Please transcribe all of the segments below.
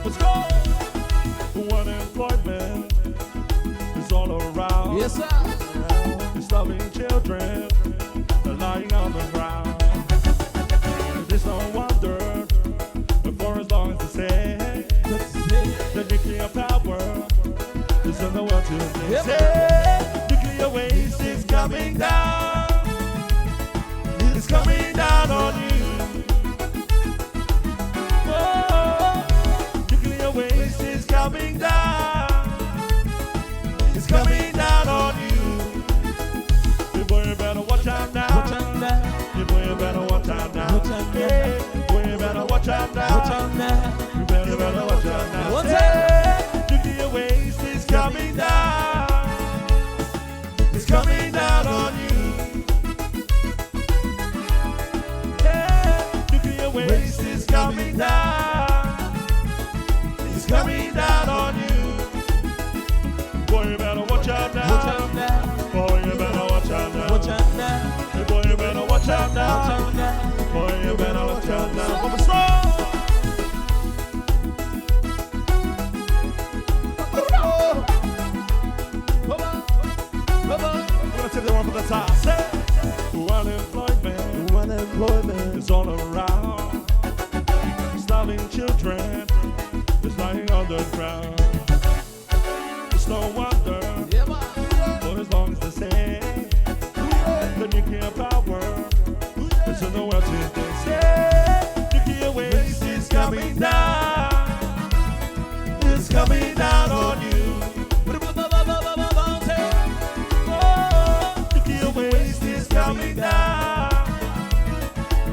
Let's go. Unemployment is all around. Yes, sir. Starving children are lying on the ground. It is no wonder, for as long as they say the nuclear power is on the world today. Say, nuclear waste is coming down. It's coming down on you. Oh, nuclear waste is coming down. It's coming down on you. Boy, you better watch out now. Watch out now. Boy, you better watch out now. Watch out now. Yeah. Boy, you better watch out now. Watch out now. You better watch out now. Watch out. Nuclear waste is coming down. It's coming down on you. Yeah. Nuclear waste is coming down. It's coming down on you. Boy, you better watch out now. Watch out now. Boy, you better watch out now. Watch out now. Hey, boy, you better watch out now. Watch out now. Boy, you better watch out now. Come on, slow. We're gonna take the one for the top. Say, unemployment is all around. Starving children is lying on the ground. It's no wonder, for as long as they say the nuclear power is in the world today. Say, nuclear waste is coming down. It's coming down on you. Oh, nuclear waste is coming down.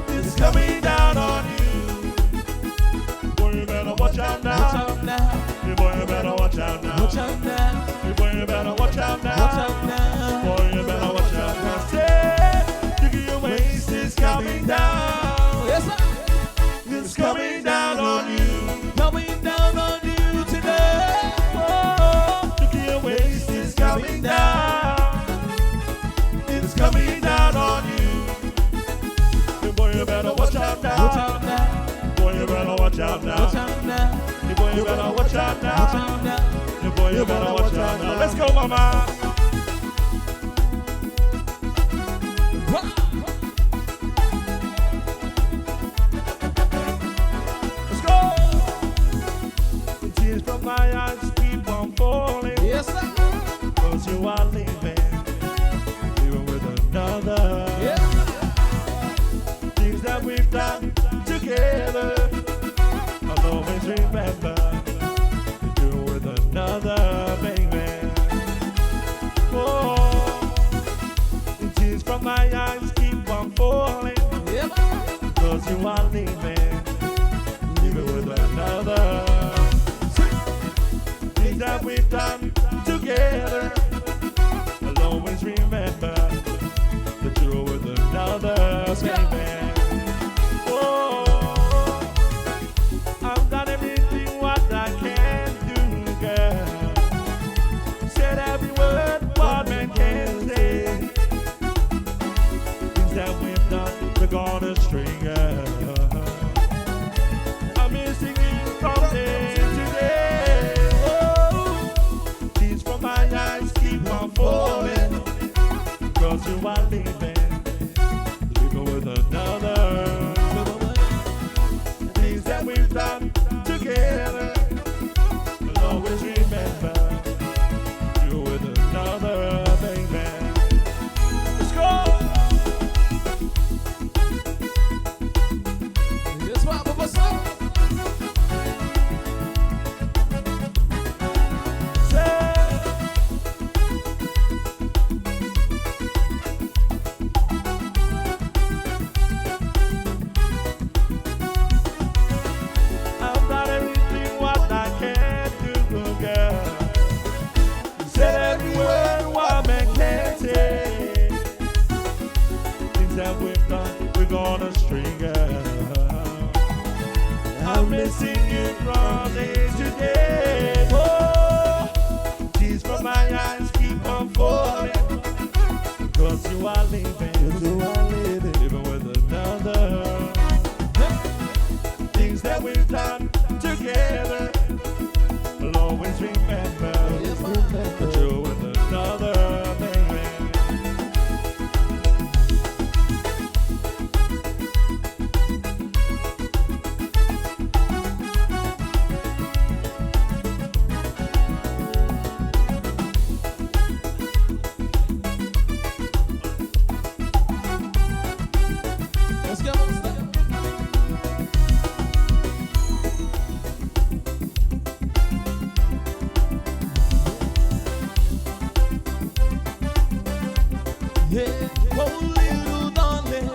It's coming down on you. Boy, you better watch out now. Watch out now. Hey, boy, you better watch out now. Watch out now. Hey, boy, you better watch out now. Watch out now. Boy, you better watch out now. Say, nuclear waste is coming down. Yes, sir. It's coming down on you. Coming down on you today. Oh, nuclear waste is coming down. It's coming down on you. Hey, boy, you better watch out now. Watch out now. Boy, you better watch out now. Watch out now. Hey, boy, you better watch out now. Watch out now. Hey, boy, you better watch out now. Let's go, mama. Let's go. The tears from my eyes keep on falling. Yes, sir. 'Cause you are leaving with another. Yeah. Things that we've done together, I'll always remember you with another, baby. Oh, the tears from my eyes keep on falling. Yeah. 'Cause you are leaving with another. Things that we've done together, I'll always remember that you're with another, baby. Oh, I've done everything what I can do, girl. Said every word what man can say. Things that we've done, we're gonna string, girl. I'm missing you from day to day. Oh, tears from my eyes keep on falling. 'Cause you are leaving with another. Things that we've done together, I'll always remember you with another, baby. Let's go. Yes, Papa, sir. I've done everything what I can do, girl. Said every word what man can say. Things that we've done, we're gonna string, girl. I'm missing you from day to day. Oh, tears from my eyes keep on falling. 'Cause you are leaving. Yeah, oh little darling,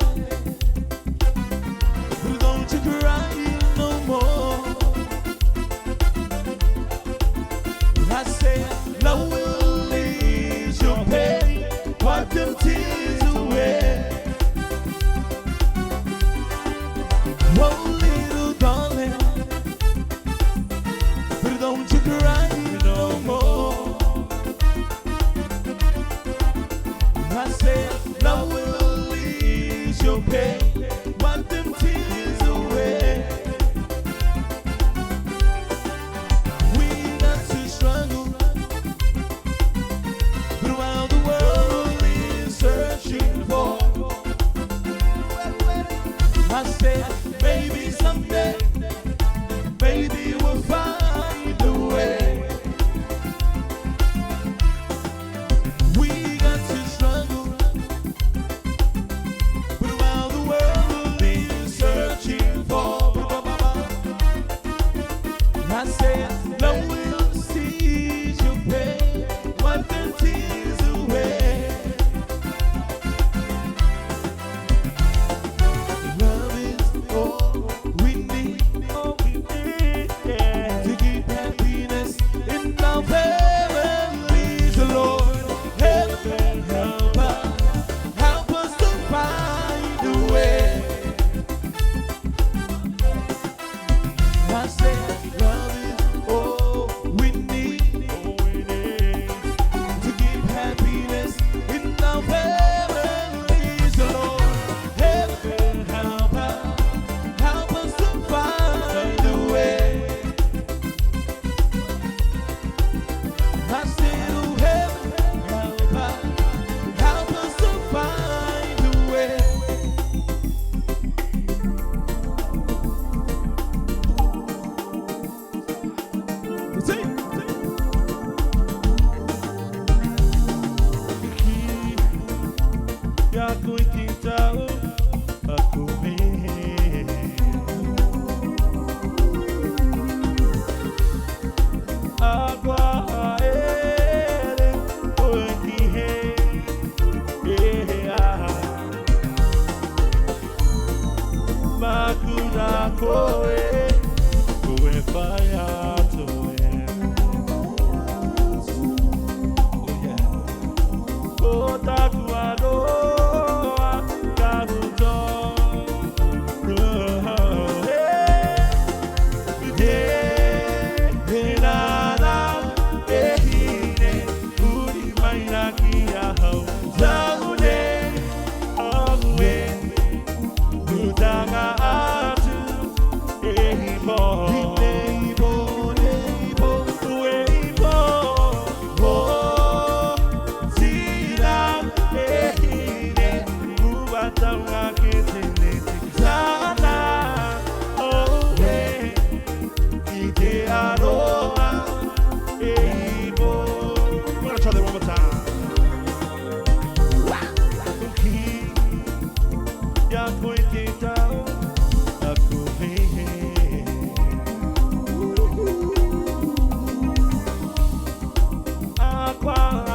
don't you cry no more. I said, love will ease your pain, wipe them tears away. Oh little darling, but don't you cry no more. I said, love will ease your pain, wipe them tears away. We got to struggle, but while the world is searching for, I said, maybe someday, maybe we'll find a way. We got to struggle, but while the world is searching for, I said, love will seize your pain, wipe the tears away. Love is all we need to keep happiness in our families. Lord, heaven help us to find a way. I said, love is all we need to keep happiness in our families. Lord, heaven help us to find a way. I said, oh, heaven help us to find a way. Sing. Ya kuititao akume agua ere oikihe makuna koe koe faya toe. Oh yeah. Otaku aroa karuto. Aqua